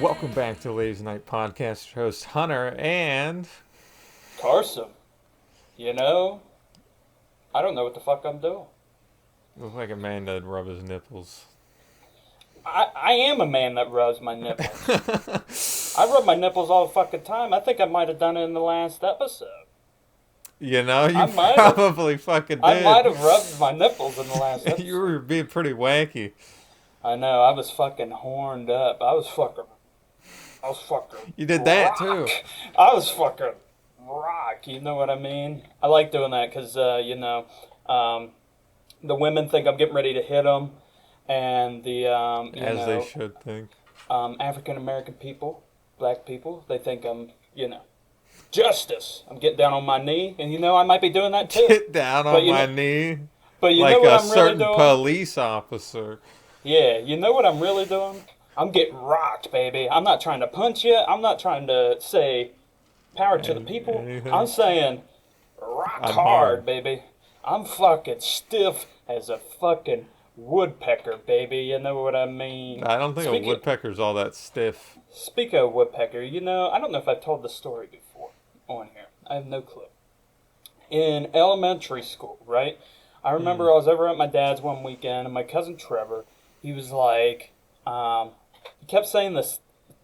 Welcome back to Ladies Night Podcast. Your host Hunter and Carson, you know, I don't know what the fuck I'm doing. look like a man that rub his nipples. I am a man that rubs my nipples. I rub my nipples all the fucking time. I think I might have done it in the last episode. You know, you I might have. probably fucking did. I might have rubbed my nipples in the last episode. You were being pretty wacky. I know, I was fucking horned up. I was fucking You did that too. I was fucking rock, you know what I mean? I like doing that because, the women think I'm getting ready to hit them. And the, As they should think. African American people, black people, they think I'm, justice. I'm getting down on my knee, and I might be doing that too. Get down on my knee. But you like know what a I'm really certain doing? police officer. Yeah, you know what I'm really doing? I'm getting rocked, baby. I'm not trying to punch you. I'm not trying to say power to the people. Anything. I'm saying rock I'm hard, hard. baby. I'm fucking stiff as a fucking woodpecker, baby. You know what I mean? I don't think a woodpecker's all that stiff. Speak of woodpecker, I don't know if I've told the story before on here. I have no clue. In elementary school, right? I remember I was over at my dad's one weekend, and my cousin Trevor, he was like, he kept saying this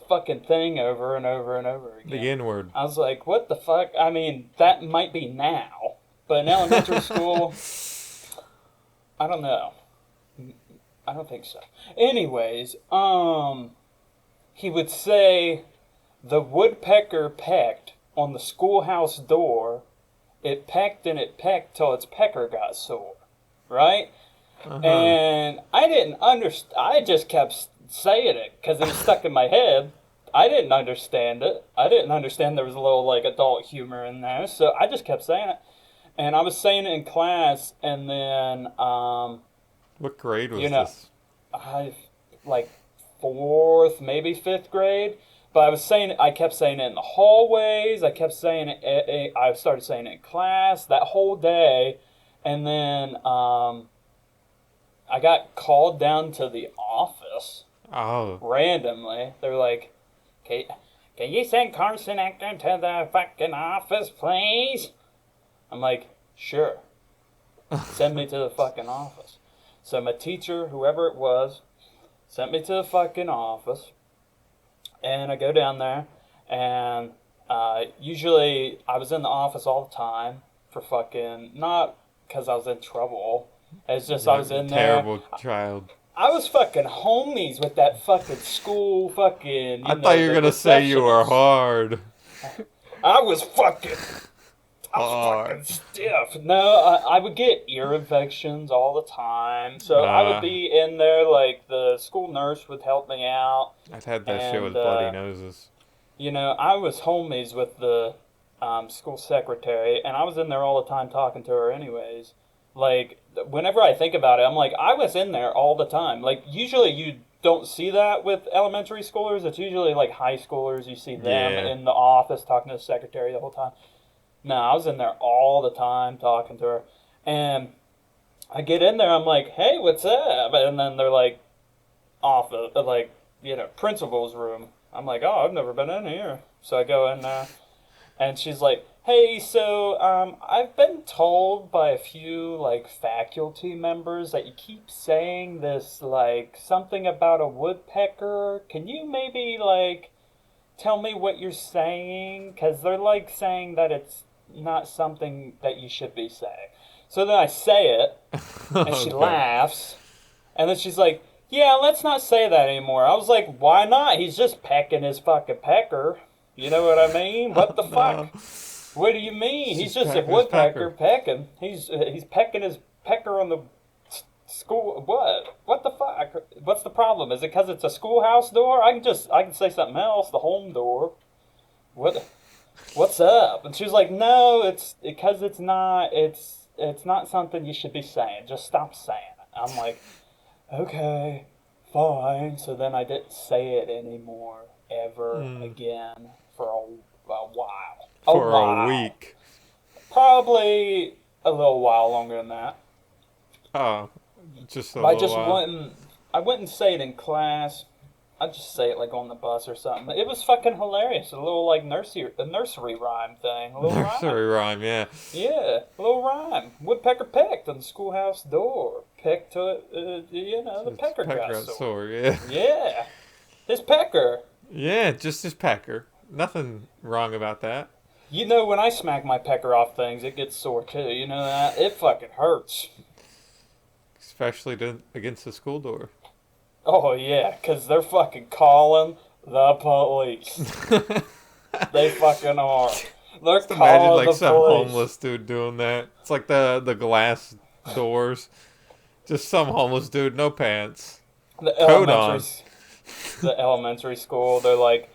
fucking thing over and over and over again. The N-word. I was like, what the fuck? I mean, that might be now, but in elementary school, I don't know. I don't think so. Anyways, he would say, the woodpecker pecked on the schoolhouse door. It pecked and it pecked till its pecker got sore, right? Uh-huh. And I didn't understand. I just kept saying it because it was stuck in my head. I didn't understand it. I didn't understand there was a little adult humor in there, so I just kept saying it. And I was saying it in class, and then What grade was this? Fourth, maybe fifth grade. But I kept saying it in the hallways. I kept saying it. I started saying it in class that whole day, and then I got called down to the office Oh. randomly. They were like, "Can you send Carson Actor to the fucking office, please?" I'm like, "Sure. Send me to the fucking office." So my teacher, whoever it was, sent me to the fucking office. And I go down there, and usually I was in the office all the time for fucking, not because I was in trouble. It's just I was in there. Terrible child. I was fucking homies with that fucking school fucking, I thought you were going to say you were receptionist. hard. I was fucking stiff. No, I would get ear infections all the time. So I would be in there, the school nurse would help me out. I've had that shit with bloody noses. I was homies with the school secretary, and I was in there all the time talking to her anyways. Whenever I think about it, I'm like, I was in there all the time. Usually you don't see that with elementary schoolers. It's usually, high schoolers. You see them in the office talking to the secretary the whole time. No, I was in there all the time talking to her. And I get in there, I'm like, "Hey, what's up?" And then they're like, off the, principal's room. I'm like, "Oh, I've never been in here." So I go in there, and she's like, "Hey, so, I've been told by a few, faculty members that you keep saying this, something about a woodpecker. Can you maybe, tell me what you're saying? Because they're, saying that it's not something that you should be saying." So then I say it, and she laughs, and then she's like, "Yeah, let's not say that anymore." I was like, "Why not? He's just pecking his fucking pecker." You know what I mean? What the fuck? What do you mean? He's just a woodpecker pecking. He's pecking his pecker on the school. What? What the fuck? What's the problem? Is it because it's a schoolhouse door? I can say something else. The home door. What's up? And she was like, "No, it's because it's not something you should be saying. Just stop saying it." I'm like, "Okay, fine." So then I didn't say it anymore ever again for a while. For a week. Probably a little while longer than that. Oh, just a I little just while. wouldn't say it in class. I'd just say it like on the bus or something. It was fucking hilarious. A little like nursery rhyme thing. A little Nursery rhyme, yeah. Yeah, a little rhyme. Woodpecker pecked on the schoolhouse door. Pecked to, the pecker got sore. Yeah. Yeah, his pecker. Yeah, just his pecker. Nothing wrong about that. You know, when I smack my pecker off things, it gets sore too. You know that? It fucking hurts. Especially against the school door. Oh, yeah, because they're fucking calling the police. They fucking are. They're Just calling imagine like the some police. homeless dude doing that. It's like the glass doors. Just some homeless dude, no pants. Coat on. The elementary school, they're like,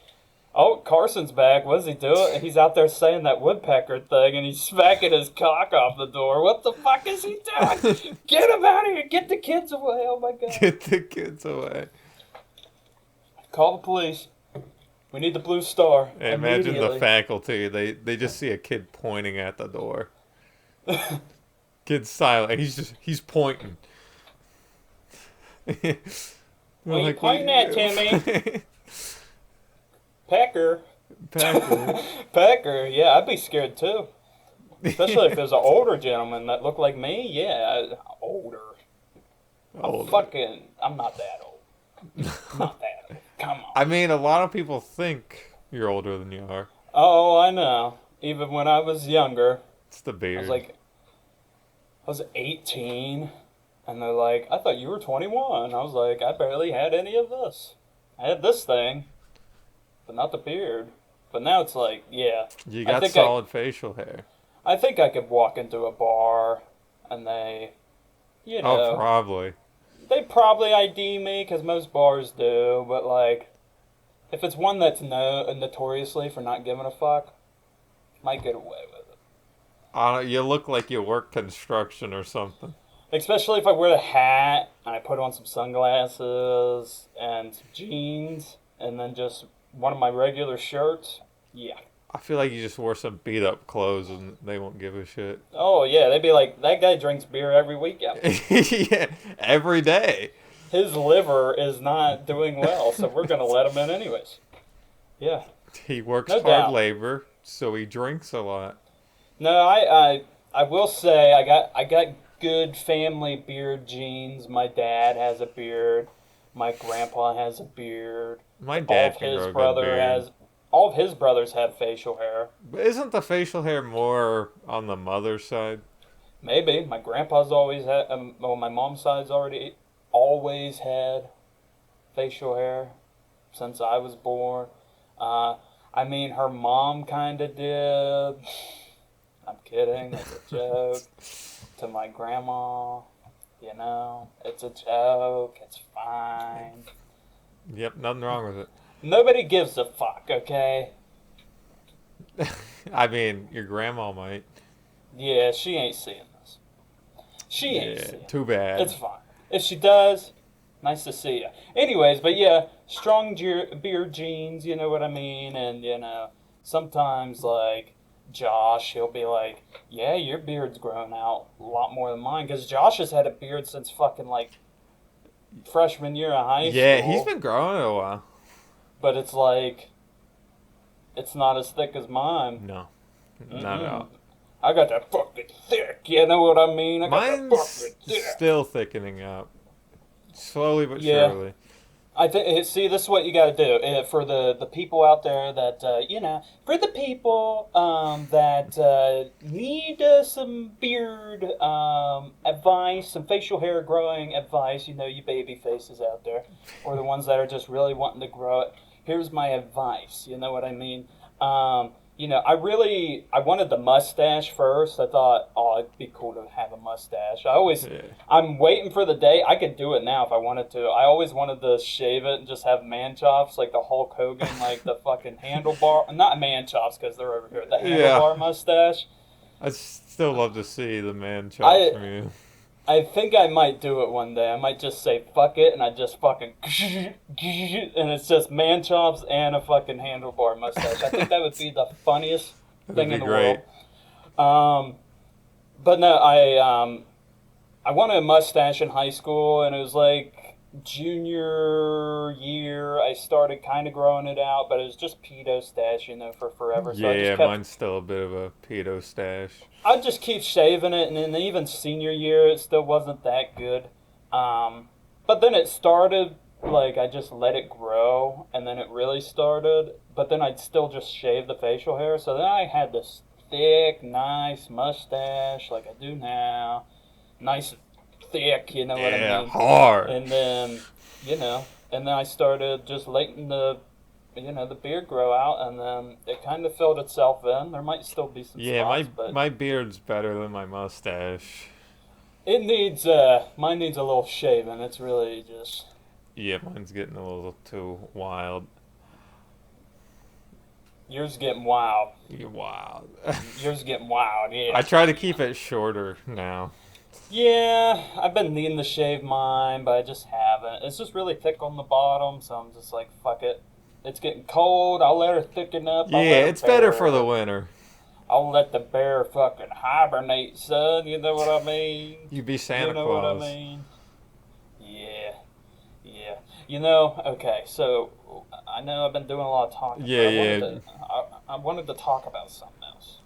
oh, Carson's back. What's he doing? He's out there saying that woodpecker thing, and he's smacking his cock off the door. What the fuck is he doing? Get him out of here. Get the kids away. Oh, my God. Get the kids away. Call the police. We need the Blue Star. Hey, imagine the faculty. They just see a kid pointing at the door. Kid's silent. He's pointing. What are you pointing at, Timmy? Pecker. Pecker, yeah, I'd be scared too. Especially if there's an older gentleman that looked like me. Yeah, older. I'm not that old. Not that old. Come on. I mean, a lot of people think you're older than you are. Oh, I know. Even when I was younger. It's the beard. I was 18, and they're like, I thought you were 21. I was like, I barely had any of this. I had this thing, but not the beard. But now it's like, yeah. You got solid facial hair. I think I could walk into a bar, and they, Oh, probably. They probably ID me, because most bars do, but, like, if it's one that's notoriously for not giving a fuck, might get away with it. You look like you work construction or something. Especially if I wear a hat, and I put on some sunglasses, and some jeans, and then just one of my regular shirts. Yeah. I feel like you just wore some beat up clothes and they won't give a shit. Oh, yeah. They'd be like, that guy drinks beer every weekend. Yeah, every day. His liver is not doing well, so we're going to let him in anyways. Yeah. He works hard labor, so he drinks a lot. No, I will say I got good family beard genes. My dad has a beard. My grandpa has a beard. My dad can grow a good beard. All of his brothers have facial hair. But isn't the facial hair more on the mother's side? Maybe. My grandpa's always had, my mom's side's always had facial hair since I was born. I mean, her mom kind of did. I'm kidding. It's a joke. To my grandma, it's a joke. It's fine. Yep, nothing wrong with it. Nobody gives a fuck, okay? I mean, your grandma might. Yeah, she ain't seeing this. She ain't seeing it. Too bad. It's fine. If she does, nice to see you. Anyways, but yeah, strong beard genes, you know what I mean? And, sometimes, like, Josh, he'll be like, yeah, your beard's grown out a lot more than mine. Because Josh has had a beard since fucking, like, freshman year of high school. Yeah, he's been growing a while. But it's like, it's not as thick as mine. No, not at all. I got that fucking thick, you know what I mean? Mine's still thickening up. Slowly but surely. I think. See, this is what you got to do for the people out there that for the people that need some beard advice, some facial hair growing advice. You baby faces out there, or the ones that are just really wanting to grow it. Here's my advice. You know what I mean? I wanted the mustache first. I thought, it'd be cool to have a mustache. I'm waiting for the day. I could do it now if I wanted to. I always wanted to shave it and just have man chops, like the Hulk Hogan, like the fucking handlebar. Not man chops because they're over here. The handlebar mustache. I'd still love to see the man chops from you. I think I might do it one day. I might just say fuck it, and I just fucking and it's just man chops and a fucking handlebar mustache. I think that would be the funniest thing in the world. But no, I wanted a mustache in high school, and it was like junior year, I started kind of growing it out, but it was just pedo stash, for forever. So Yeah, mine's still a bit of a pedo stash. I just keep shaving it, and then even senior year, it still wasn't that good. But then it started, like, I just let it grow, and then it really started. But then I'd still just shave the facial hair, so then I had this thick, nice mustache, like I do now. Nice, thick, you know what I Yeah, mean? hard. And then, and then I started just letting the beard grow out, and then it kind of filled itself in. There might still be some Yeah, spots, but my beard's better than my mustache. it needs, mine needs a little shaving. It's really just, Yeah, mine's getting a little too wild. yours getting wild. Yeah, wild. Yours getting wild, yeah. I try to keep it shorter now. Yeah, I've been needing to shave mine, but I just haven't. It's just really thick on the bottom, so I'm just like, fuck it. It's getting cold. I'll let her thicken up. Yeah, it's better for the winter. I'll let the bear fucking hibernate, son. You know what I mean? You be Santa You know Claus. what I mean? Yeah. Okay, so I know I've been doing a lot of talking. Yeah. I wanted to talk about something else.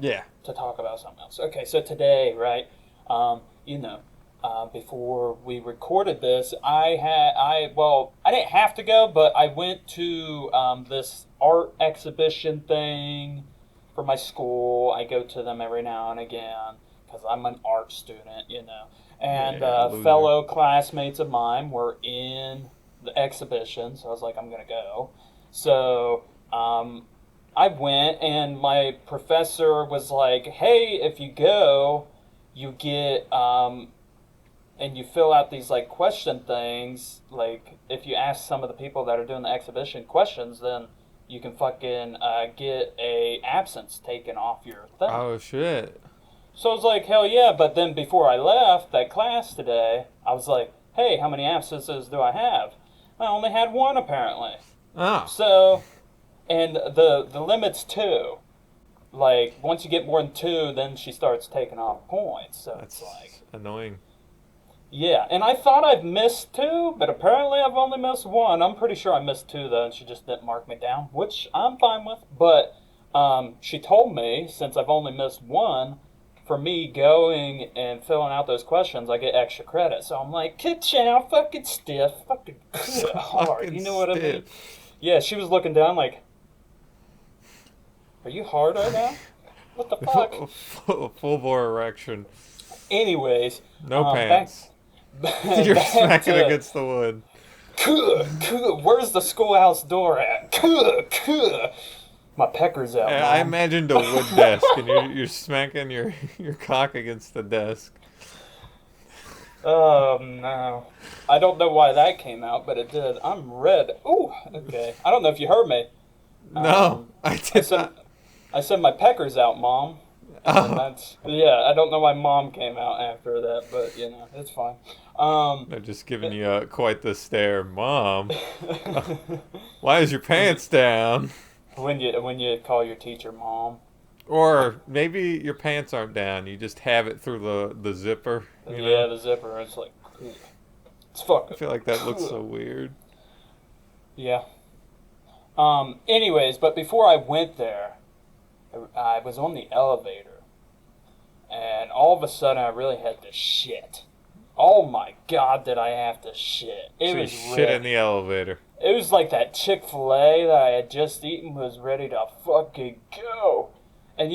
Yeah. To talk about something else. Okay, so today, right, before we recorded this, I didn't have to go, but I went to this art exhibition thing for my school. I go to them every now and again because I'm an art student, and Yeah, fellow classmates of mine were in the exhibition, so I was like, I'm going to go. So, I went, and my professor was like, hey, if you go, you get, and you fill out these, like, question things. Like, if you ask some of the people that are doing the exhibition questions, then you can fucking get a absence taken off your thing. Oh, shit. So I was like, hell yeah. But then before I left that class today, I was like, hey, how many absences do I have? I only had one, apparently. Oh. So, and the limit's 2. Like, once you get more than 2, then she starts taking off points. So That's it's like, annoying. yeah. And I thought I'd missed 2, but apparently I've only missed 1. I'm pretty sure I missed 2, though, and she just didn't mark me down, which I'm fine with. But she told me, since I've only missed 1, for me going and filling out those questions, I get extra credit. So I'm like, ka-chow, fucking stiff, fucking hard. You know what I mean? Yeah, she was looking down like, are you hard right now? What the fuck? Full bore erection. Anyways. No pants. You're smacking against the wood. Where's the schoolhouse door at? My pecker's out. I imagined a wood desk, and you're smacking your cock against the desk. Oh, no. I don't know why that came out, but it did. I'm red. Ooh, okay. I don't know if you heard me. No, I did not. I said my pecker's out, Mom. And I don't know why Mom came out after that, but, it's fine. They're just giving you quite the stare. Mom, why is your pants down? When you call your teacher Mom. Or maybe your pants aren't down. You just have it through the zipper. You know? The zipper. It's like, it's fucking. I feel like that looks so weird. Yeah. Anyways, but before I went there, I was on the elevator, and all of a sudden I really had to shit. Oh my God, did I have to shit? It was shit in the elevator. It was like that Chick-fil-A that I had just eaten was ready to fucking go. And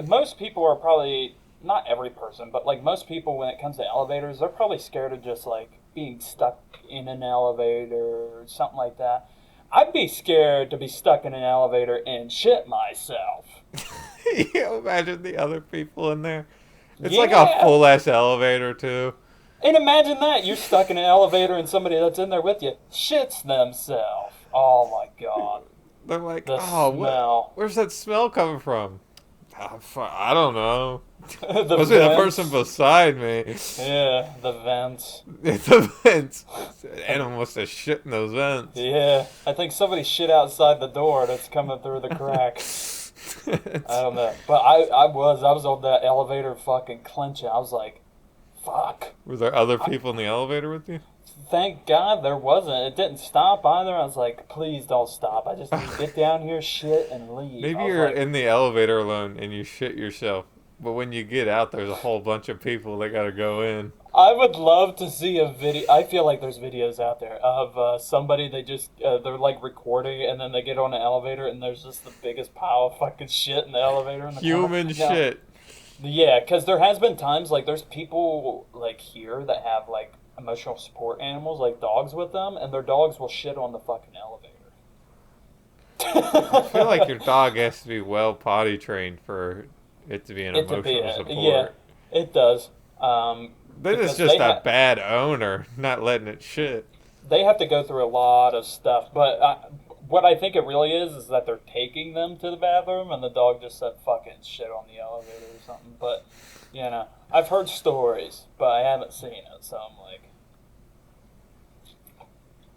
most people are probably, not every person, but like most people when it comes to elevators, they're probably scared of just like being stuck in an elevator or something like that. I'd be scared to be stuck in an elevator and shit myself. You imagine the other people in there. It's like a full-ass elevator, too. And imagine that. You're stuck in an elevator and somebody that's in there with you shits themselves. Oh, my God. They're like, smell. Where's that smell coming from? I don't know. The Must be the person beside me. Yeah, the vents. The vents. Animal must have shit in those vents. Yeah, I think somebody shit outside the door that's coming through the crack. I don't know. But I was on that elevator fucking clenching. I was like, fuck. Were there other people in the elevator with you? Thank God there wasn't. It didn't stop either. I was like, please don't stop. I just need to get down here, shit, and leave. Maybe I was you're like, in the elevator alone and you shit yourself. But when you get out, there's a whole bunch of people that gotta go in. I would love to see a video. I feel like there's videos out there of somebody they just they're like recording and then they get on an elevator and there's just the biggest pile of fucking shit in the elevator. In the Human corner. shit. Yeah, because there has been times like there's people like here that have like emotional support animals like dogs with them, and their dogs will shit on the fucking elevator. I feel like your dog has to be well potty trained for it to be an emotional support. Yeah, it does. Then it's because just a bad owner not letting it shit. They have to go through a lot of stuff, but what I think it really is that they're taking them to the bathroom, and the dog just said fucking shit on the elevator or something. But you know, I've heard stories, but I haven't seen it, so I'm like,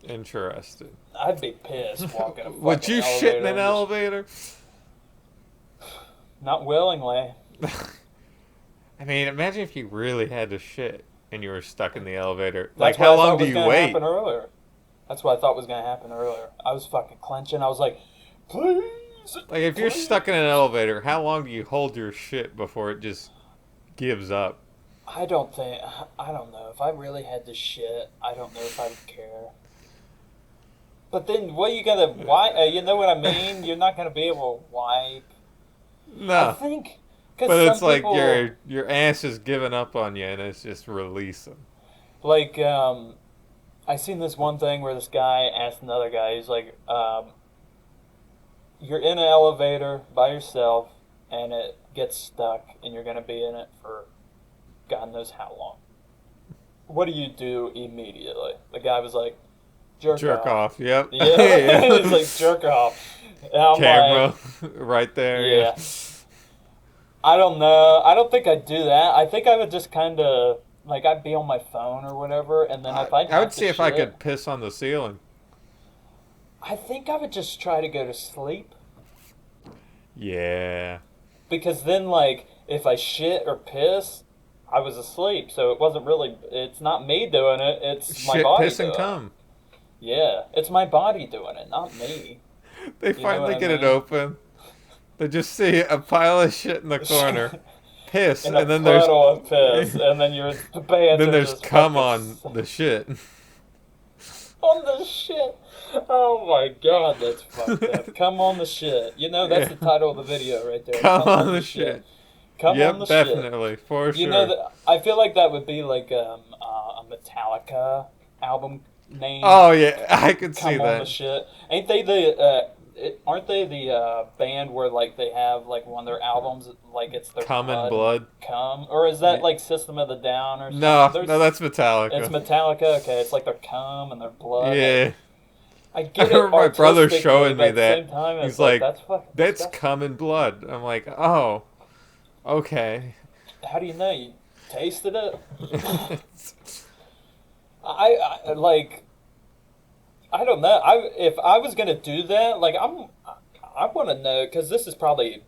Interesting. I'd be pissed walking a fucking Would you shit in an elevator. elevator? Not willingly. I mean, imagine if you really had to shit and you were stuck in the elevator. That's Like, what how I thought long do was you gonna wait? happen earlier. That's what I thought was going to happen earlier. I was fucking clenching. I was like, please. Like, if you're please. stuck in an elevator, how long do you hold your shit before it just gives up? I don't know. If I really had to shit, I don't know if I would care. But then, what are you going to wipe? You know what I mean? You're not going to be able to wipe. I No. think. 'Cause But it's some like people, your ass is giving up on you and it's just releasing. Like, I seen this one thing where this guy asked another guy, he's like, you're in an elevator by yourself and it gets stuck and you're going to be in it for God knows how long. What do you do immediately? The guy was like, jerk off. Yep. Yeah, he's like, jerk off. And I'm Camera like, right there. yeah. I don't know. I don't think I'd do that. I think I would just kind of, like, I'd be on my phone or whatever, and then if I would see if I could piss on the ceiling. I think I would just try to go to sleep. Yeah. Because then, like, if I shit or piss, I was asleep, so it wasn't really, it's not me doing it, it's my Shit, body piss, and doing cum. it. Yeah, it's my body doing it, not me. They You know finally what I get it mean? open. They just see a pile of shit in the corner. Piss, And and a then there's puddle of piss, and then your pants then are there's just cum fucking on the shit. on the shit. Oh my God, that's fucked up. Come on the shit. You know, that's Yeah. the title of the video right there. Come on the shit. Come Yep, on the shit. definitely, for You sure. know, that I feel like that would be like a Metallica album name. Oh yeah, I could Come see on that. the shit. Ain't they aren't they the band where like they have like one of their albums like it's their Cum and Blood. Cum, or is that like System of the Down or something? No, There's- no, that's Metallica. it's Metallica. Okay, it's like their cum and their blood. Yeah, I I get it. remember my brother artistically, showing but me at the that. same time, He's it's like, like, that's fucking that's disgusting. cum and blood. I'm like, oh, okay. How do you know? You tasted it? I like. I don't know. If I was gonna do that, like I want to know because this is probably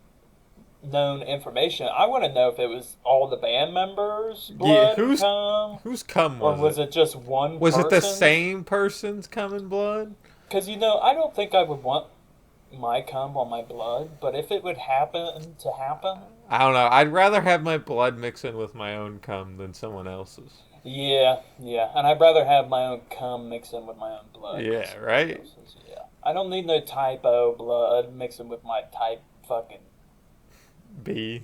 known information. I want to know if it was all the band members' blood whose cum, Whose cum or was was it? it just one? Was it the person's? same person's cum and blood? Because I don't think I would want my cum on my blood, but if it would happen to happen, I don't know. I'd rather have my blood mix in with my own cum than someone else's. yeah, and I'd rather have my own cum mixed in with my own blood. Yeah, right? Yeah, I don't need no type O blood mixing with my type fucking B.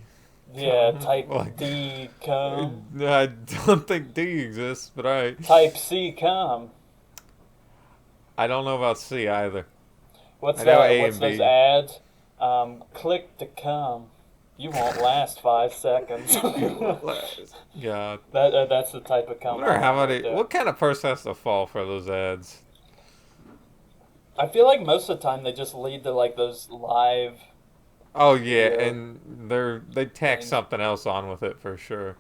type Like- D cum, I don't think D exists, but alright. type C cum. I don't know about C either. What's I know that? A What's and those B. ads? Click to cum. You won't last 5 seconds. God. That's the type of I cum. wonder I how want many. right there. What kind of person has to fall for those ads? I feel like most of the time they just lead to like those live. Oh yeah, Yeah. and they tack Thing. something else on with it for sure.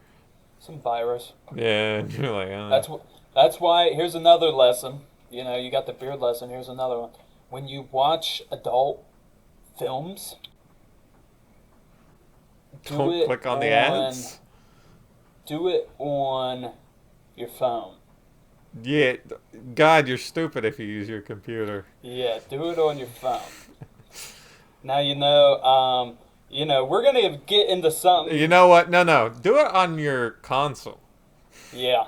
Some virus. Yeah, and you're like, That's why. Here's another lesson. You got the beard lesson. Here's another one. When you watch adult films, don't click on the ads. do it on your phone. Yeah, God, you're stupid if you use your computer. Yeah, do it on your phone. Now we're gonna get into something. You know what? No. Do it on your console. Yeah,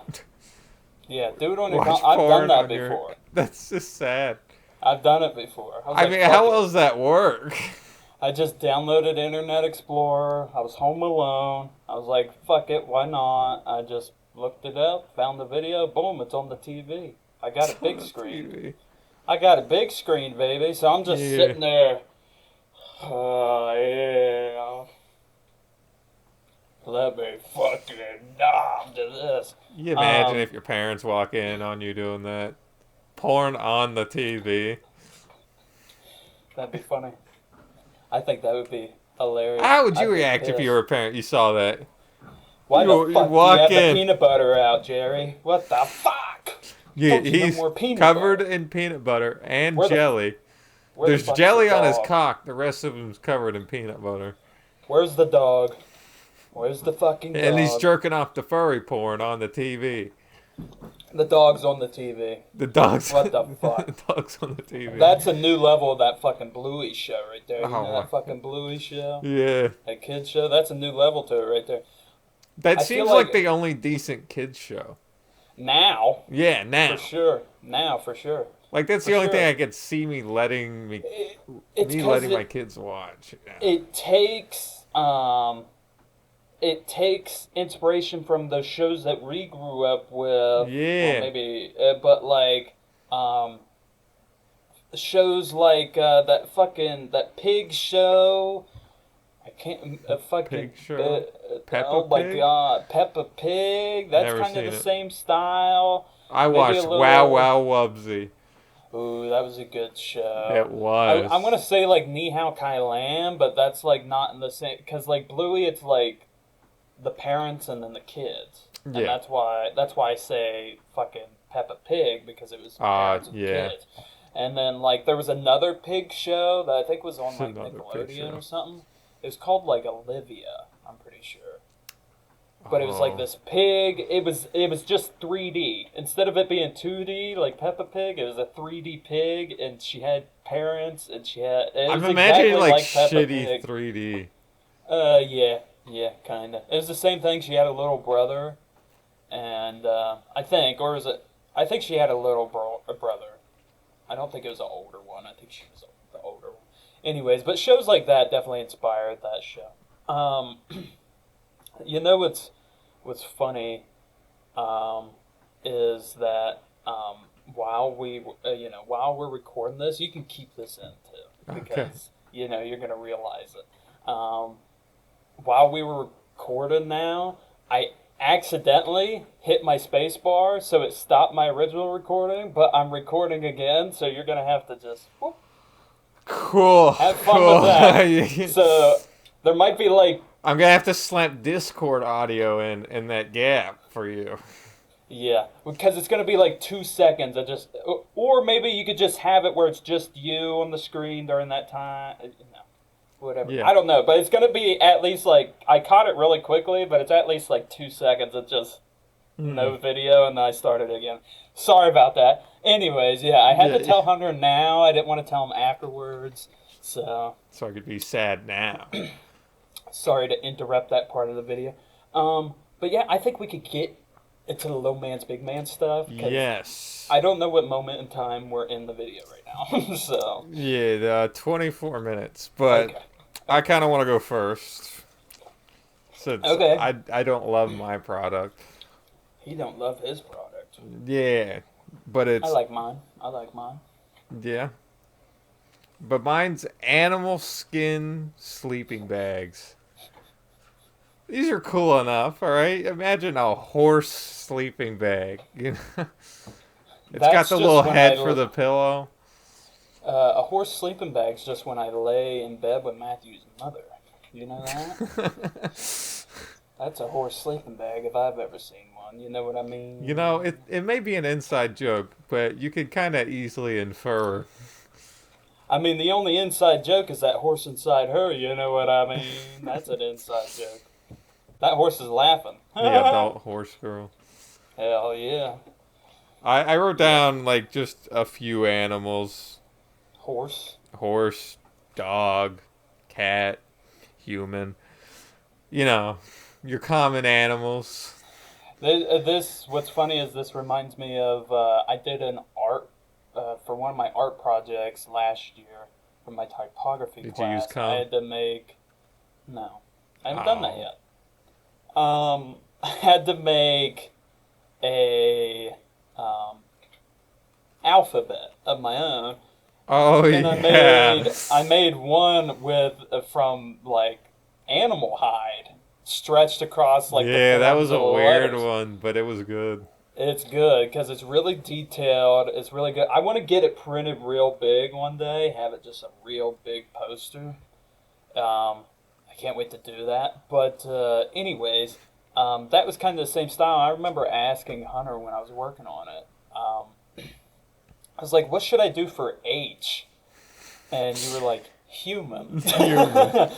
yeah, do it on your. Watch I've done porn that on your. before. That's just sad. I've done it before. I was I like, mean, fuck how it. well does that work? I just downloaded Internet Explorer. I was home alone. I was like, fuck it, why not? I just looked it up, found the video, boom, it's on the TV. I got a big screen. TV. I got a big screen, baby. So I'm just Yeah. sitting there. Oh, yeah. Let me fucking nom to this. You imagine Um, if your parents walk in on you doing that. Porn on the TV. That'd be funny. I think that would be hilarious. How would you I'd be react if pissed. you were a parent? You saw that. Why you- the you fuck do walk you have in. the peanut butter out, Jerry? What the fuck? Yeah, Don't you know he's more peanut covered butter? in peanut butter and Where the- jelly. Where the There's fuck's jelly the on his dog? cock. The rest of him's covered in peanut butter. Where's the dog? Where's the fucking dog? And he's jerking off the furry porn on the TV. The dog's on the TV. The dog's What the fuck? the dog's on the TV. That's a new level of that fucking Bluey show right there. You Oh, know my- that fucking Bluey show? Yeah. That kid show? That's a new level to it right there. That I feel seems like like- the only decent kids show. Now, Yeah, now. for sure. Now, for sure. Like that's For the only sure. thing I could see me letting It's me 'cause letting my it, kids watch. Yeah. it takes inspiration from those shows that we grew up with. Yeah. Well, maybe, but like, shows like that pig show. I can't fucking Pig show? Peppa oh my Pig? God, Peppa Pig. That's Never kind seen of the it. same style. I maybe a watched little- Wow Wow Wubsy. Ooh, that was a good show. It was. I'm gonna say like Ni Hao Kai Lan, but that's like not in the same because like Bluey, it's like the parents and then the kids, and Yeah. that's why I say fucking Peppa Pig because it was the parents and yeah. kids. And then like there was another pig show that I think was on like Another pig Nickelodeon show. or something. It was called like Olivia, I'm pretty sure. But it was like Oh. this pig. It was just 3D instead of it being 2D like Peppa Pig. It was a 3D pig, and she had parents, and she had. It I'm was imagining exactly like Peppa shitty Pig. 3D. Yeah, kinda. It was the same thing. She had a little brother, and I think, or was it? I think she had a brother. I don't think it was an older one. I think she was the older one. Anyways, but shows like that definitely inspired that show. You know what's funny is that while we're recording this, you can keep this in too because Okay. you're gonna realize it. While we were recording now, I accidentally hit my space bar, so it stopped my original recording, but I'm recording again, so you're gonna have to just whoop. Cool. Have fun cool. with that. Yeah. So there might be like, I'm gonna have to slap Discord audio in that gap for you. yeah, because it's gonna be like 2 seconds. Or maybe you could just have it where it's just you on the screen during that time. Whatever. Yeah. I don't know, but it's gonna be at least like I caught it really quickly, but it's at least like 2 seconds of just no video, and then I started again. Sorry about that. Anyways, yeah, I had Yeah. to tell Hunter now. I didn't want to tell him afterwards. So So I could be sad now. sorry to interrupt that part of the video. But yeah, I think we could get into the low man's big man stuff. 'Cause Yes. I don't know what moment in time we're in the video right now. So Yeah, 24 minutes, but okay. I kind of want to go first. Since Okay. I don't love my product. He don't love his product. Yeah, but it's I like mine. yeah. But mine's animal skin sleeping bags. These are cool enough, all right? Imagine a horse sleeping bag. You know? It's got That's the just little when head I for the pillow. A horse sleeping bag's just when I lay in bed with Matthew's mother. You know that? That's a horse sleeping bag if I've ever seen one. You know what I mean? You know, it may be an inside joke, but you could kind of easily infer. I mean, the only inside joke is that horse inside her. You know what I mean? That's an inside joke. That horse is laughing. The adult horse girl. Hell yeah. I wrote Yeah. down like just a few animals: Horse. horse, dog, cat, human. You know, your common animals. What's funny is this reminds me of, I did an art, for one of my art projects last year for my typography Did you use class. I comp? had to make, no, I haven't done that Oh. yet. I had to make a, um, alphabet of my own, Oh and yeah. I made one with, from like animal hide stretched across like the Yeah, that forms was of a the weird letters. one, but it was good. It's good because it's really detailed. It's really good. I want to get it printed real big one day. Have it just a real big poster. I can't wait to do that. But anyways, that was kind of the same style. I remember asking Hunter when I was working on it. I was like, "What should I do for H?" And you were like, "Human." Human.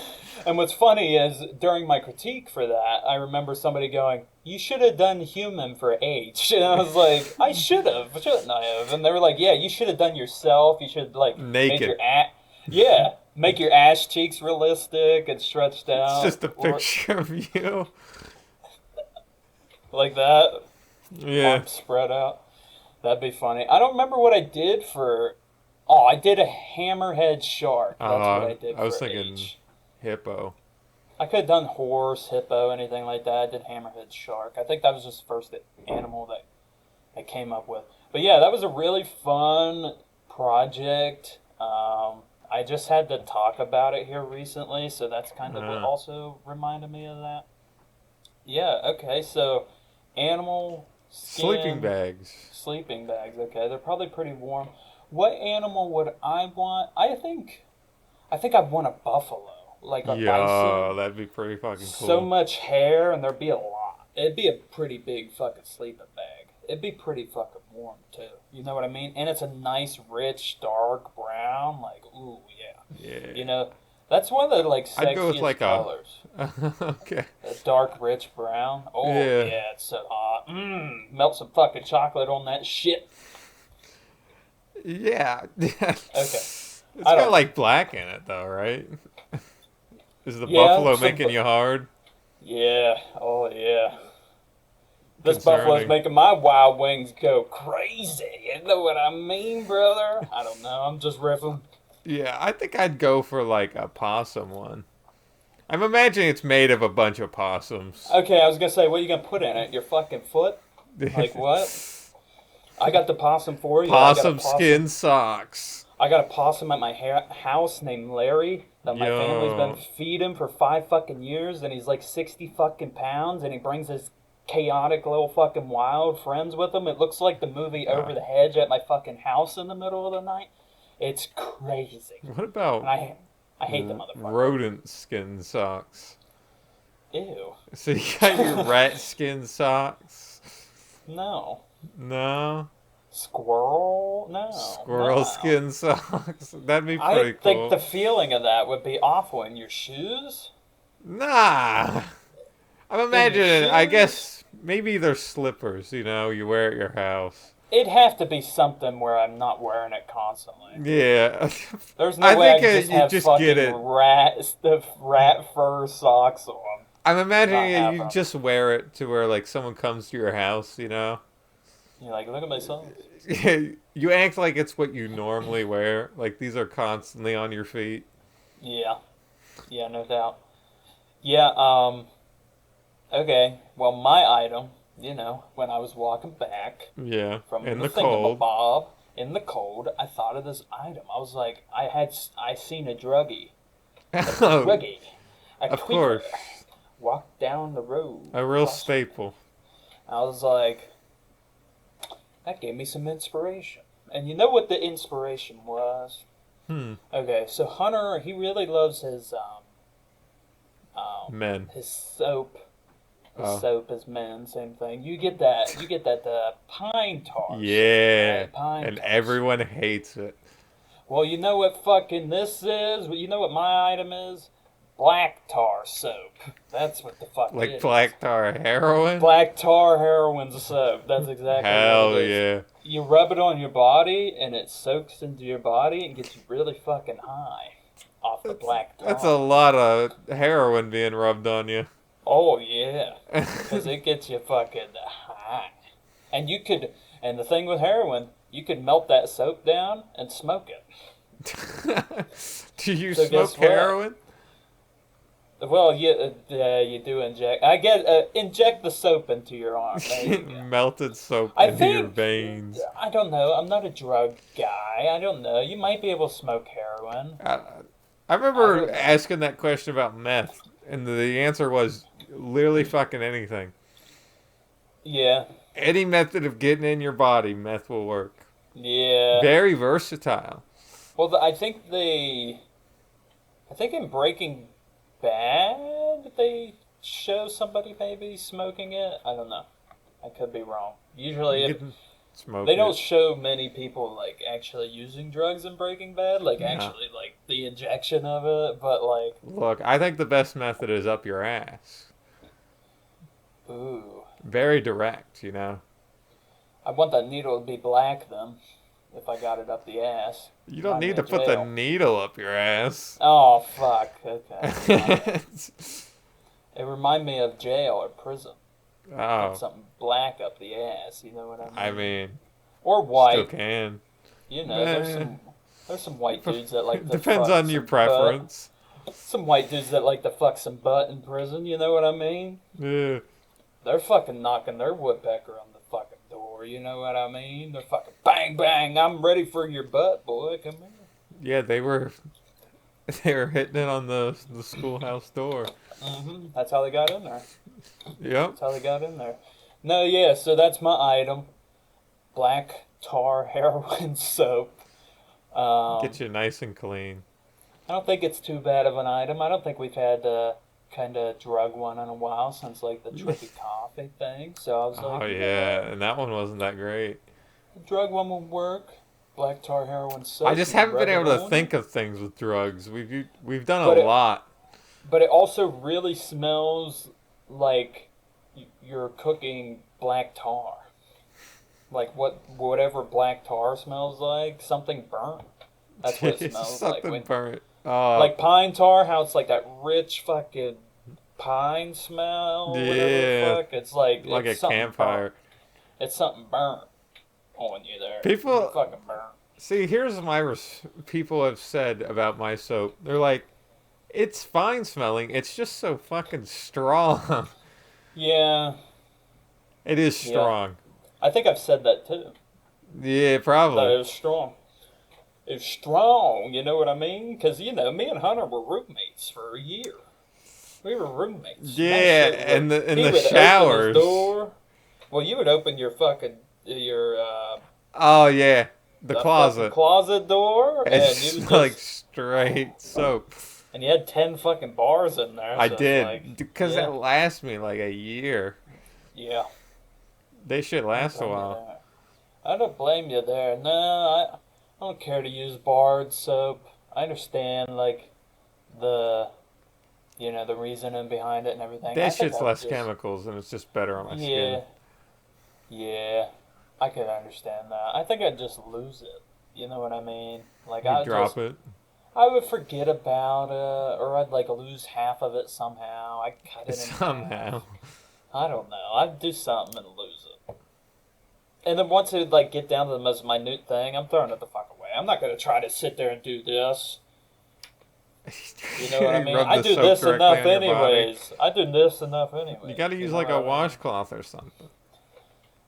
And what's funny is during my critique for that, I remember somebody going, "You should have done human for H." And I was like, "I should have, shouldn't I have?" And they were like, "Yeah, you should have done yourself. You should like made Naked. your yeah, make your ass cheeks realistic and stretched It's out just a picture of you. like that, Yeah. arms spread out. That'd be funny. I don't remember what I did for. Oh, I did a hammerhead shark. That's what I did I was for thinking H. hippo. I could have done horse, hippo, anything like that. I did hammerhead shark. I think that was just the first animal that I came up with. But yeah, that was a really fun project. I just had to talk about it here recently, so that's kind of what Uh, also reminded me of that. Yeah, okay, so animal Sleeping skin, bags. sleeping bags. Okay, they're probably pretty warm. What animal would I want? I think I'd want a buffalo, like a Yeah, bison. that'd be pretty fucking So cool. much hair, and there'd be a lot. It'd be a pretty big fucking sleeping bag. It'd be pretty fucking warm too. You know what I mean? And it's a nice, rich, dark brown. Like, ooh, yeah. You Yeah. know, that's one of the like I'd go with sexiest like a. colors. Okay. A dark, rich brown. Oh Yeah. yeah, it's so hot. Melt some fucking chocolate on that shit. Yeah. Okay, It's I got don't. like black in it though, right? Is the Yeah, buffalo making you hard? yeah. Oh yeah. This buffalo's Concerning. making my wild wings go crazy. You know what I mean, brother? I don't know. I'm just riffing. Yeah, I think I'd go for like a possum one. I'm imagining it's made of a bunch of possums. Okay, I was gonna say, what are you gonna put in it? Your fucking foot? Like what? I got the possum for you. Possum skin socks. I got a possum at my house named Larry that my family's been Yo. feeding for 5 fucking years, and he's like 60 fucking pounds, and he brings his chaotic little fucking wild friends with him. It looks like the movie Uh, Over the Hedge at my fucking house in the middle of the night. It's crazy, what and about I hate the motherfucker. rodent skin socks? Ew. So you got your rat skin socks? No. No. Squirrel? No. Squirrel No. skin socks? That'd be I pretty think cool. the feeling of that would be awful in your shoes. Nah. I'm In your imagining, I shoes. guess, maybe they're slippers, you wear at your house. It'd have to be something where I'm not wearing it constantly. Yeah. There's no I way I think can just you have just fucking get it. rat fur socks on. I'm Not imagining you happening. just wear it to where, like, someone comes to your house, You're like, look at my socks. You act like it's what you normally wear. Like, these are constantly on your feet. Yeah, yeah, no doubt. Yeah, okay. Well, my item, when I was walking back Yeah. from In the the cold. thingamabob in the cold, I thought of this item. I was like, I seen a druggie, Oh, druggie, a of tweaker course. walk down the road. A real across the staple. I was like, that gave me some inspiration. And you know what the inspiration was? Hmm. Okay, so Hunter, he really loves Men. his soap. His Oh. soap is men, same thing. You get that pine tar. Yeah. Right? Pine And tar. everyone hates it. Well, you know what fucking this is? You know what my item is? black tar soap. That's what the fuck it Like is. black tar heroin? Black tar heroin soap. That's exactly Hell what it is. yeah. You rub it on your body, and it soaks into your body and gets you really fucking high off the black tar. That's a lot of heroin being rubbed on you. Oh, yeah. Because it gets you fucking high. And and the thing with heroin, you could melt that soap down and smoke it. Do you So smoke guess what? heroin? Well, you do inject. Inject the soap into your arm. There you go. Melted soap I into your think- veins. I don't know. I'm not a drug guy. I don't know. You might be able to smoke heroin. I remember asking that question about meth, and the answer was literally fucking anything. Yeah. Any method of getting in your body, meth will work. Yeah. Very versatile. Well, I think in Breaking Bad they show somebody maybe smoking it. I don't know. I could be wrong. Usually, You if can smoke they don't it. show many people like actually using drugs in Breaking Bad, like No. actually like the injection of it, but like, Look, I think the best method is up your ass. ooh, Very direct, you know. I want that needle to be black then, if I got it up the ass. You don't Remind me need to of put the jail. needle up your ass. Oh fuck. Okay. It reminded me of jail or prison. Oh, Something black up the ass. You know what I mean? I mean, or still white. can. You know, there's Eh. some white dudes that like to Depends fuck on your some preference. butt. Some white dudes that like to fuck some butt in prison. You know what I mean? Yeah. They're fucking knocking their woodpecker on the fucking door. You know what I mean? They're fucking bang bang. I'm ready for your butt, boy. Come here. Yeah, they were hitting it on the schoolhouse door. That's how they got in there. Yep. That's how they got in there. No, yeah. So that's my item. Black tar heroin soap. Get you nice and clean. I don't think it's too bad of an item. I don't think we've had kind of drug one in a while since like the trippy coffee thing. So I was like, Oh yeah, and that one wasn't that great. the drug one will work. Black tar heroin soap. I just you can haven't been rub able it to on. think of things with drugs. We've done But a it- lot. But it also really smells like you're cooking black tar. Like whatever black tar smells like, something burnt. That's what it smells like. Something When, burnt. Oh, like pine tar, how it's like that rich fucking pine smell. Whatever the Yeah. fuck. It's like like a it's something campfire. burnt. It's something burnt on you there. People- You fucking burnt. See, here's people have said about my soap. They're like, it's fine smelling. It's just so fucking strong. Yeah, It is Yeah. strong. I think I've said that too. Yeah, That it probably. was strong. It's strong, you know what I mean? Because, you know, me and Hunter were roommates for a year. We were roommates. Yeah, My shit would- in the he would open his showers. door. Well, you would open your fucking, your, Oh yeah, the fucking closet. closet door, and It you would smelled like just, straight soap. and you had 10 fucking bars in there. I so it's did like, because yeah, that lasts me like a year. yeah. They should last a blame you while. there. I don't blame you there. No, I don't care to use barred soap. I understand, like, the, you know, the reasoning behind it and everything. I That think shit's I would less just- chemicals and it's just better on my Yeah. skin. Yeah. I could understand that. I think I'd just lose it. You know what I mean? Like, You drop I it. would forget about it, or I'd, like, lose half of it somehow. I'd cut it in Somehow. half. I don't know. I'd do something and lose it. And then once it like get down to the most minute thing, I'm throwing it the fuck away. I'm not gonna try to sit there and do this. You know what I mean? Rub I the do soap this directly enough on your body. anyways. I do this enough anyways. You gotta use know like what a I mean? washcloth or something.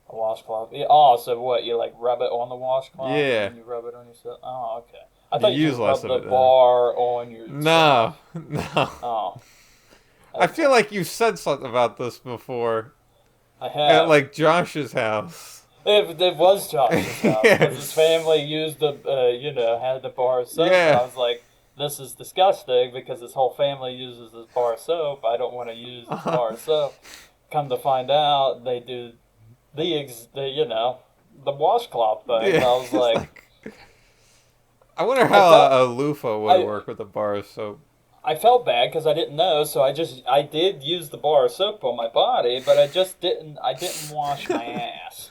A washcloth. Yeah, oh, so what? You like rub it on the washcloth? Yeah. And you rub it on yourself. Oh, okay. I You thought you use just less rub of the it then. bar on your. No, no. Oh. I feel like you said something about this before I at have. like Josh's house. It was Josh's house. Yes. Because his family used the, had the bar of soap. Yeah. And I was like, this is disgusting because his whole family uses this bar of soap. I don't want to use this bar of soap. Come to find out, they do the washcloth thing. And I was it's like, I wonder how a loofah would I- work with a bar of soap. I felt bad because I didn't know, so I did use the bar of soap on my body, but I didn't wash my ass.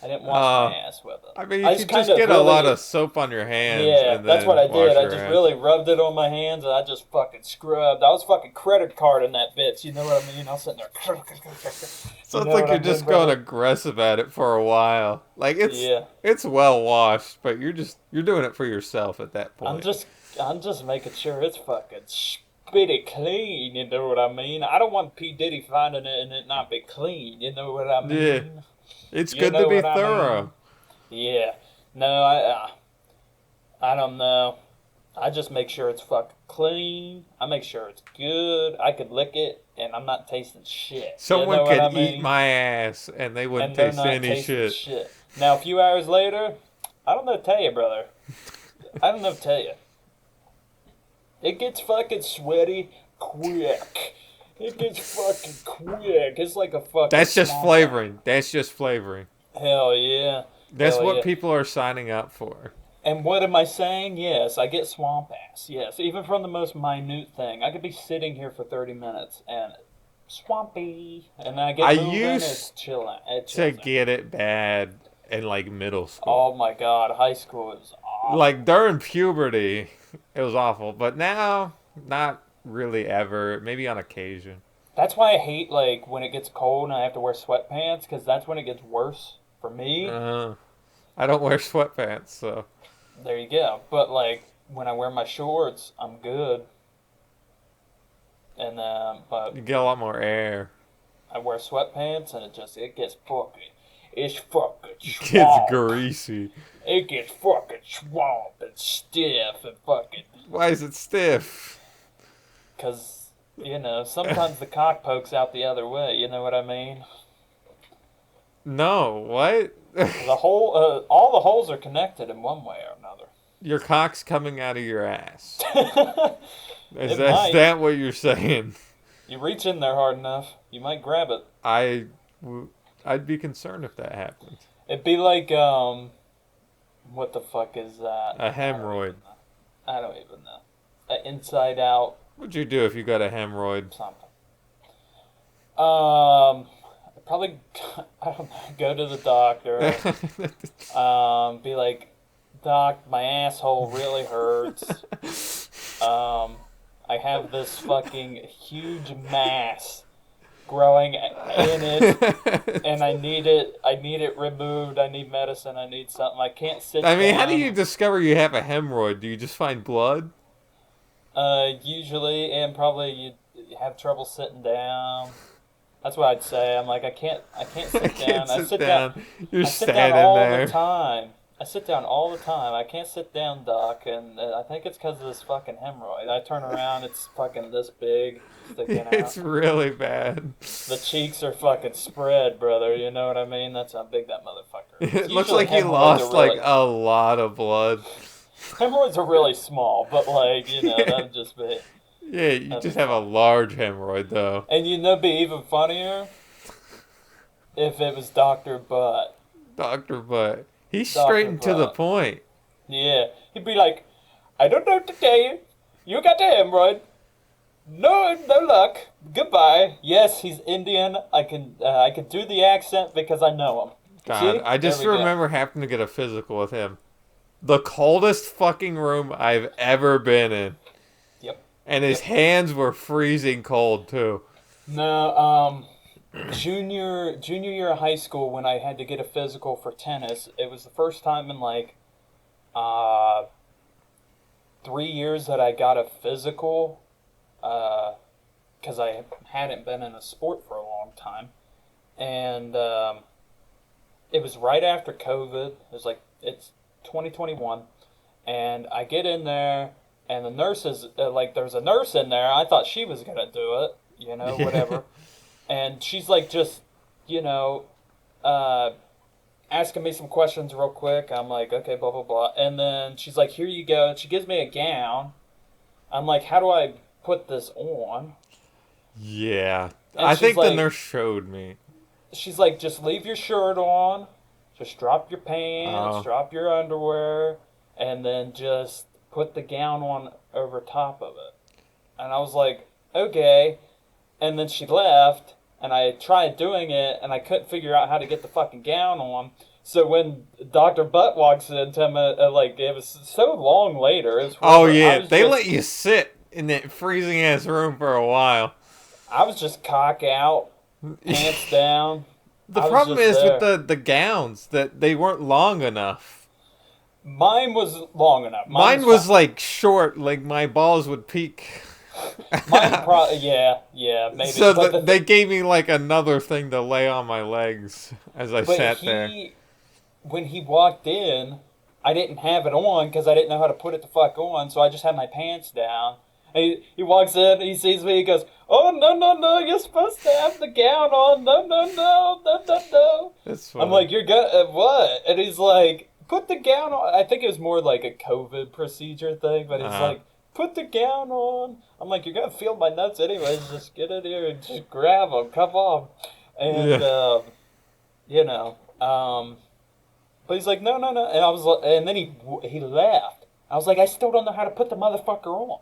I didn't wash my Uh, ass with it. I mean, you I could just kind just of get a lot really, of soap on your hands yeah, and that's what then I wash did. I your just ass. really rubbed it on my hands and I just fucking scrubbed. I was fucking credit carding that bitch. You know what I mean? I was sitting there. So You it's know like what you're I mean, just going brother? aggressive at it for a while. Like Yeah. it's well washed, but you're doing it for yourself at that I'm point. just I'm just making sure it's fucking spitty clean. You know what I mean? I don't want P Diddy finding it and it not be clean. You know what I Yeah, mean? it's You good to know be what I mean? thorough. Yeah. No, I don't know. I just make sure it's fucking clean. I make sure it's good. I could lick it and I'm not tasting shit. You Someone know what could I eat mean? my ass and they wouldn't And they're taste not any tasting shit. shit. Now, a few hours later, I don't know what to tell you, brother. I don't know what to tell you. It gets fucking sweaty quick. It gets fucking quick. It's like a fucking That's just swamp thing. flavoring. That's just flavoring. Hell yeah. That's Hell what yeah. people are signing up for. And what am I saying? Yes, I get swamp ass. Yes, even from the most minute thing. I could be sitting here for 30 minutes and swampy. And then I I get moving, it's used chilling. It to chills out. get it bad in like middle school. Oh my god, high school is Like awful. during puberty, it was awful. But now, not really ever. Maybe on occasion. That's why I hate like when it gets cold and I have to wear sweatpants because that's when it gets worse for me. Uh, I don't wear sweatpants, so There you go. But like when I wear my shorts, I'm good. And but you get a lot more air. I wear sweatpants and it gets fucking, it's fucking It gets swamp. greasy. It gets fucking swamp and stiff and fucking, Why is it stiff? cause you know sometimes the cock pokes out the other way. You know what I mean? No, what? All the holes are connected in one way or another. Your cock's coming out of your ass. It might. Is that what you're saying? You reach in there hard enough, you might grab it. I'd be concerned if that happened. It'd be like what the fuck is that? A hemorrhoid. I don't even know. Inside out What'd you do if you got a hemorrhoid? something. Probably I don't know. Go to the doctor. Be like, Doc, my asshole really hurts. I have this fucking huge mass growing in it, and I need it. I need it removed. I need medicine. I need something. I can't sit I mean, down. how do you discover you have a hemorrhoid? Do you just find blood? Usually, and probably you have trouble sitting down. That's what I'd say. I'm like, I can't sit I down. can't I sit sit down. down. You're I sit down standing all there. the time. I sit down all the time. I can't sit down, Doc, and I think it's because of this fucking hemorrhoid. I turn around, it's fucking this big, sticking It's out. really bad. The cheeks are fucking spread, brother. You know what I mean? That's how big that motherfucker is. It looks Usually like you hemorrhoids lost are like really, a lot of blood. hemorrhoids are really small, but like you know that'd just be Yeah, you that'd just be have a fun. large hemorrhoid though. And you know, it'd be even funnier if it was Doctor Butt. Doctor Butt. He's straight Doctor and to the Butt. point. Yeah, he'd be like, I don't know what to tell you. You got the hemorrhoid. No luck. Goodbye. Yes, he's Indian. I can do the accent because I know him. God, See? I There just we go. remember having to get a physical with him. The coldest fucking room I've ever been in. Yep. And his Yep. hands were freezing cold too. No, junior year of high school when I had to get a physical for tennis, it was the first time in like uh 3 years that I got a physical, because I hadn't been in a sport for a long time, and it was right after COVID. It was like it's 2021, and I get in there, and the nurses like there's a nurse in there. I thought she was gonna do it, you know, Yeah. whatever. And she's like just, you know, uh, asking me some questions real quick. I'm like, okay, blah blah blah, and then she's like, here you go. And she gives me a gown. I'm like, how do I put this on? Yeah. And I she's think the like- nurse showed me. She's like, just leave your shirt on, just drop your pants, Oh. drop your underwear, and then just put the gown on over top of it. And I was like, okay. And then she left, and I tried doing it, and I couldn't figure out how to get the fucking gown on. So when Dr. Butt walks in, like, it was so long later. It was Oh whatever. yeah, they let you sit in that freezing ass room for a while. I was just cock out, pants down. The I was problem just is with there. the gowns that they weren't long enough. Mine was long enough. Mine was like short, like my balls would peak. Yeah, maybe. So But they gave me like another thing to lay on my legs as I but sat there. when he walked in, I didn't have it on because I didn't know how to put it the fuck on, so I just had my pants down. And he walks in, he sees me, he goes, "Oh no no no! You're supposed to have the gown on. No no no no no no." That's I'm funny. like, "You're gonna what?" And he's like, "Put the gown on." I think it was more like a COVID procedure thing, but he's Uh-huh. like, "Put the gown on." I'm like, "You're gonna feel my nuts anyways. Just get in here and just grab them. Come on." And Yeah. you know, but he's like, "No no no," and I was like, and then he left. I was like, "I still don't know how to put the motherfucker on."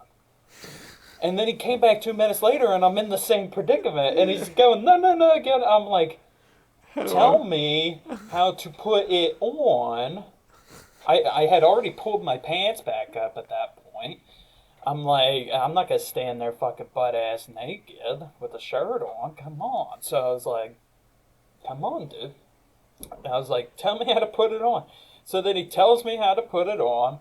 And then he came back 2 minutes later, and I'm in the same predicament. And he's going, "No, no, no," again. I'm like, "Tell me how to put it on." I had already pulled my pants back up at that point. I'm like, I'm not going to stand there fucking butt ass naked with a shirt on. Come on. So I was like, come on, dude. And I was like, tell me how to put it on. So then he tells me how to put it on.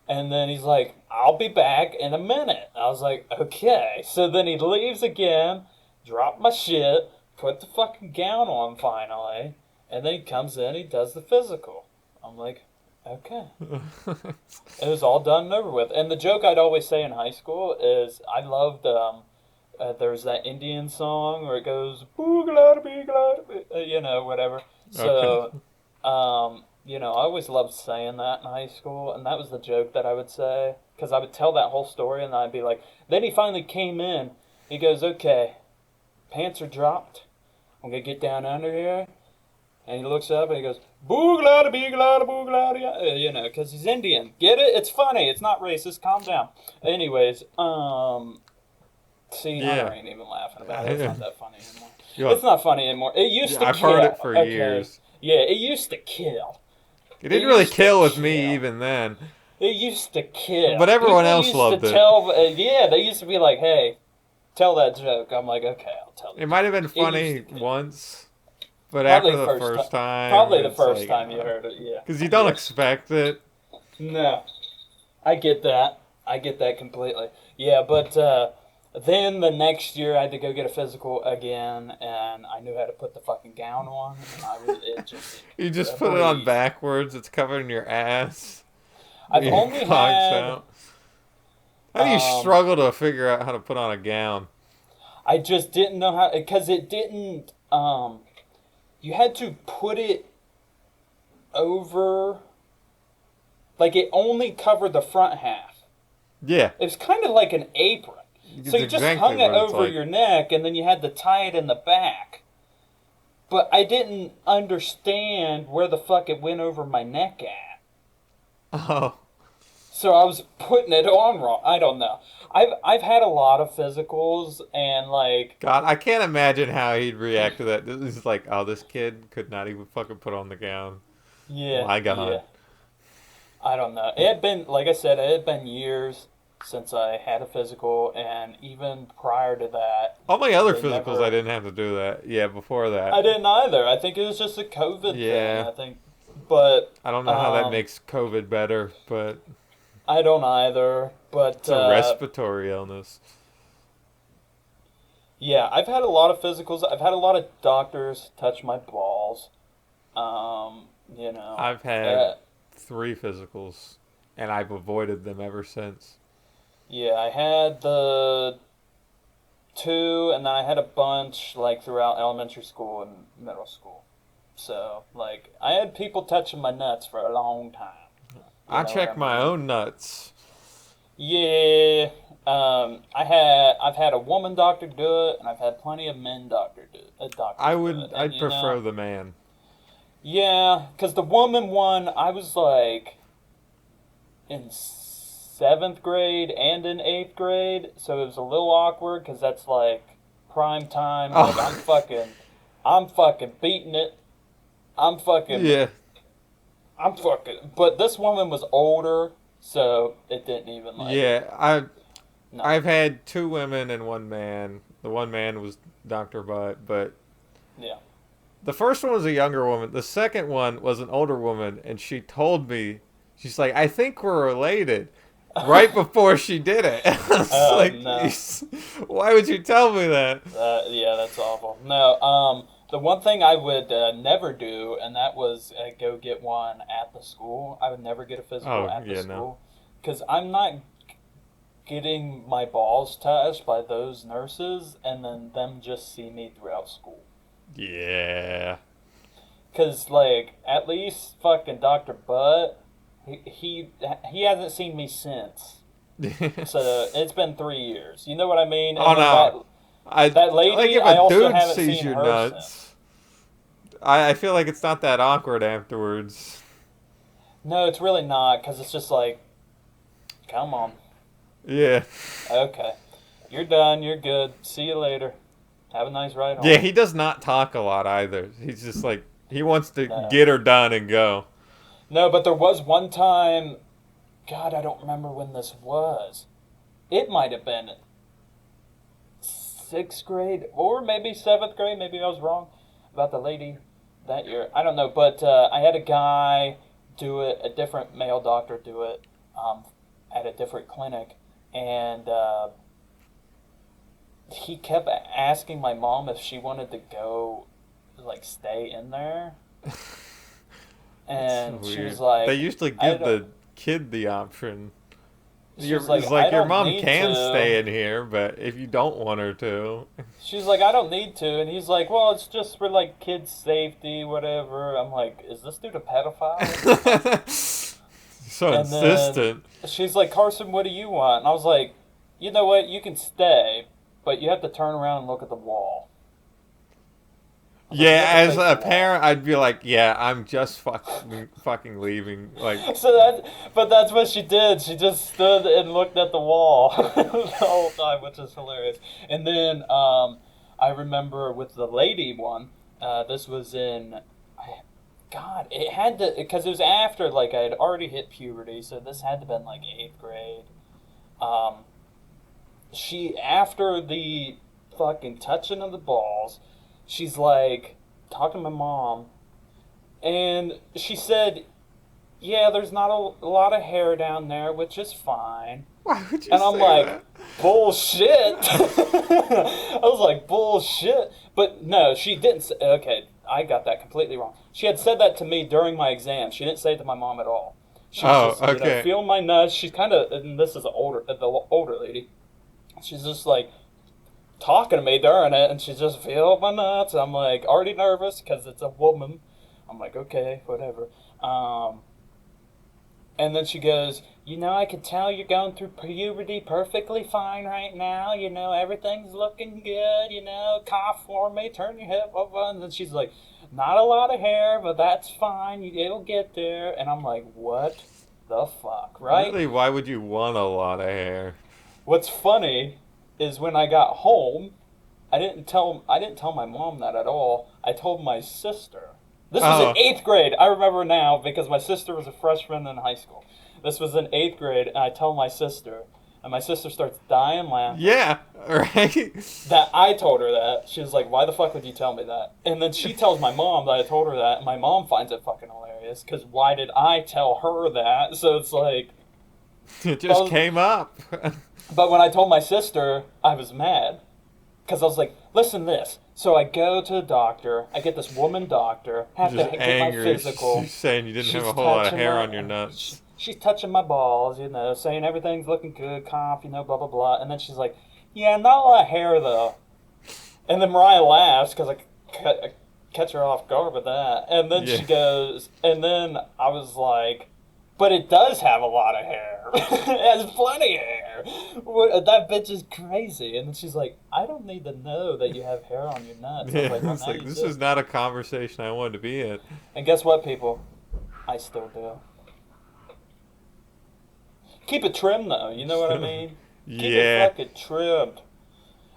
And then he's like, I'll be back in a minute. I was like, okay. So then he leaves again, drop my shit, put the fucking gown on finally, and then he comes in, he does the physical. I'm like, okay. It was all done and over with. And the joke I'd always say in high school is I loved, there's that Indian song where it goes, boogalada beegalada, whatever. So, I always loved saying that in high school, and that was the joke that I would say. Because I would tell that whole story, and I'd be like, then he finally came in. He goes, okay, pants are dropped. I'm going to get down under here. And he looks up and he goes, boogalada beegalada boogalada, because he's Indian. Get it? It's funny. It's not racist. Calm down. Anyways, see, Yeah. I ain't even laughing about it. It's not that funny anymore. Yeah. It's not funny anymore. It used to I've kill. heard it for Okay. years. Yeah, it used to kill. It didn't really used to kill with me kill. even then. It used to kill. But everyone People else used loved to it. Tell, they used to be like, hey, tell that joke. I'm like, okay, I'll tell It it. might have been It funny used to be. once, but Probably after the first first time, Probably the it's first like, time you heard it, yeah. because you don't Yeah. expect it. No. I get that. I get that completely. Yeah, but then the next year I had to go get a physical again, and I knew how to put the fucking gown on, and it just... You just a put it on breeze. backwards. It's covered in your ass. I've Your only clogs had... out. How do you struggle to figure out how to put on a gown? I just didn't know how... Because it didn't... you had to put it over... Like, it only covered the front half. Yeah. It was kind of like an apron. So you It's just exactly hung it what it's over like. your neck, and then you had to tie it in the back. But I didn't understand where the fuck it went over my neck at. Oh. So I was putting it on wrong. I don't know. I've had a lot of physicals, and like... God, I can't imagine how he'd react to that. This is like, oh, this kid could not even fucking put on the gown. Yeah. My God. Yeah. I don't know. It had been, like I said, it had been years since I had a physical, and even prior to that, All my other They physicals, never- I didn't have to do that. Yeah, before that. I didn't either. I think it was just a COVID Yeah. thing. I think, but I don't know how that Um, makes COVID better, but I don't either. But it's a respiratory illness. yeah, I've had a lot of physicals. I've had a lot of doctors touch my balls. I've had uh, 3 physicals, and I've avoided them ever since. yeah, I had the 2, and then I had a bunch like throughout elementary school and middle school. So like, I had people touching my nuts for a long time. You I know check what I my mean? own nuts. Yeah, I've had a woman doctor do it, and I've had plenty of men doctors do it. I'd And, prefer the man. Yeah, because the woman one, I was like in 7th grade and in 8th grade, so it was a little awkward because that's like prime time. Like I'm fucking beating it. I'm fucking, Yeah. But this woman was older, so it didn't even like. Yeah, No. I've had 2 women and 1 man. The 1 man was Dr. Butt, but Yeah. the first one was a younger woman. The second one was an older woman, and she told me, she's like, I think we're related. Right before she did it. I was like, no. why would you tell me that? Yeah, that's awful. No, the one thing I would never do, and that was go get one at the school. I would never get a physical at the school. Because I'm not getting my balls touched by those nurses and then them just see me throughout school. Yeah. Because, like, at least fucking Dr. Butt, he hasn't seen me since. So it's been 3 years. You know what I mean? Oh, no. That lady, like if I a also dude haven't sees seen your her nuts, since. I feel like it's not that awkward afterwards. No, it's really not, because it's just like, come on. Yeah. Okay. You're done. You're good. See you later. Have a nice ride home. Yeah, he does not talk a lot either. He's just like, he wants to No. get her done and go. No, but there was one time, God, I don't remember when this was. It might have been 6th grade or maybe 7th grade. Maybe I was wrong about the lady that year. I don't know, but I had a guy do it, a different male doctor do it at a different clinic, and he kept asking my mom if she wanted to go, like, stay in there. And she was like, they usually give the kid the option. She's It's like your mom can to. stay in here, but if you don't want her to. She's like, I don't need to. And he's like, well, it's just for, like, kids' safety, whatever. I'm like, is this dude a pedophile? So And insistent. She's like, Carson, what do you want? And I was like, you know what? You can stay, but you have to turn around and look at the wall. Yeah, as a parent, I'd be like, yeah, I'm just fucking leaving. Like, But that's what she did. She just stood and looked at the wall the whole time, which is hilarious. And then I remember with the lady one, this was in, God, it had to, because it was after, like, I had already hit puberty, so this had to have been, like, 8th grade. She, after the fucking touching of the balls, she's like talking to my mom, and she said, yeah, there's not a lot of hair down there, which is fine. why would you And I'm say like, that? bullshit. I was like, bullshit. But no, she didn't say, okay, I got that completely wrong. She had said that to me during my exam. She didn't say it to my mom at all. She was just, okay. feeling my nuts. She's kind of, and this is the older lady. She's just like talking to me during it, and she's just feeling my nuts. I'm like already nervous because it's a woman. I'm like, okay, whatever. And then she goes, I could tell you're going through puberty perfectly fine right now. Everything's looking good. Cough for me, turn your hip over. And then she's like, not a lot of hair, but that's fine. It'll get there. And I'm like, what the fuck, right? Really, why would you want a lot of hair? What's funny is when I got home, I didn't tell my mom that at all. I told my sister. This was in 8th grade. I remember now because my sister was a freshman in high school. This was in 8th grade, and I tell my sister, and my sister starts dying laughing. Yeah, right? That I told her that. She was like, why the fuck would you tell me that? And then she tells my mom that I told her that, and my mom finds it fucking hilarious, because why did I tell her that? So it's like... It just came up. But when I told my sister, I was mad. Because I was like, listen this. So I go to the doctor. I get this woman doctor. Have to get angry. my physical. She's saying you didn't have a whole lot of hair on your nuts. She's touching my balls, saying everything's looking good, cough, blah, blah, blah. And then she's like, yeah, not a lot of hair, though. And then Mariah laughs because I catch her off guard with that. And then she goes, and then I was like, but it does have a lot of hair. It has plenty of hair. That bitch is crazy. And then she's like, I don't need to know that you have hair on your nuts. Yeah, I was it's like, this is not a conversation I wanted to be in. And guess what, people? I still do. Keep it trimmed though. You know what I mean? Keep it Yeah. fucking trimmed.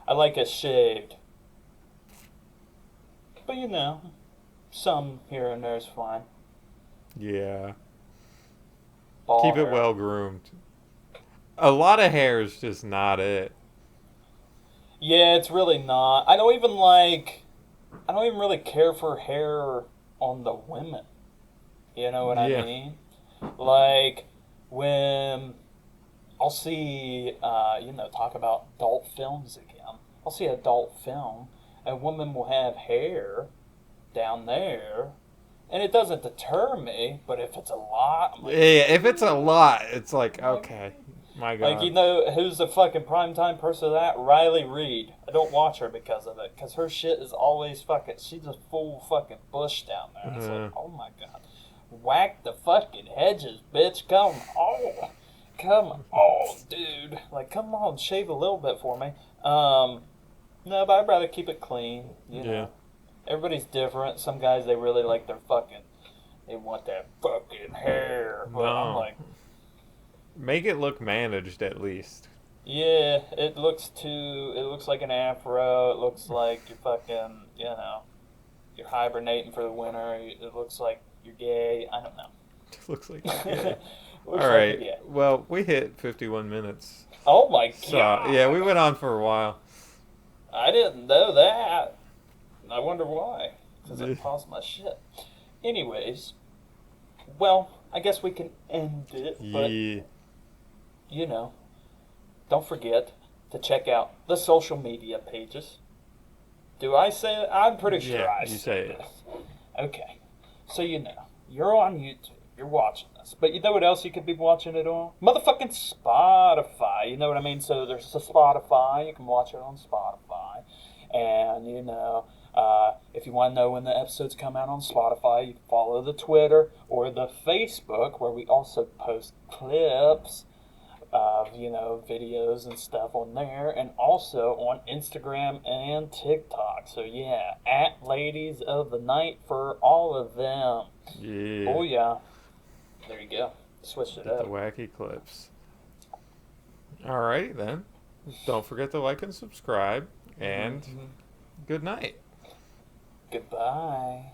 I like it shaved. But you know, some here and there is fine. Yeah. Ball Keep it hair. well groomed. A lot of hair is just not it. Yeah, it's really not. I don't even like. I don't even really care for hair on the women. You know what I Yeah. mean? Like when I'll see, talk about adult films again. I'll see adult film, and women will have hair down there, and it doesn't deter me. But if it's a lot, I'm like, Yeah, if it's a lot, it's like, I'm like, okay. My like, God. who's the fucking primetime person of that? Riley Reed. I don't watch her because of it, because her shit is always fucking. She's a full fucking bush down there. It's like, oh my god, whack the fucking hedges, bitch. Come on, dude. Like, come on, shave a little bit for me. No, but I'd rather keep it clean. You Yeah. know, everybody's different. Some guys they really like their fucking. They want that fucking hair. But I'm No. like, Make it look managed at least. yeah, it looks too. It looks like an afro. It looks like you're fucking. You're hibernating for the winter. It looks like you're gay. I don't know. It looks like yeah. Looks All like right. you're gay. Well, we hit 51 minutes. Oh my So, god. yeah, we went on for a while. I didn't know that. I wonder why. Because it paused my shit. Anyways, well, I guess we can end it. But, Yeah. Don't forget to check out the social media pages. Do I say it? I'm pretty sure Yeah, I you say say it. this. Okay. So you're on YouTube. You're watching this. But you know what else you could be watching it on? Motherfucking Spotify. You know what I mean? So there's a Spotify. You can watch it on Spotify. And, if you want to know when the episodes come out on Spotify, you can follow the Twitter or the Facebook, where we also post clips of, videos and stuff on there, and also on Instagram and TikTok. So yeah, at Ladies of the Night for all of them. Yeah. Oh yeah. There you go. Switched it Get the up. wacky clips. All right, then. Don't forget to like and subscribe. And good night. Goodbye.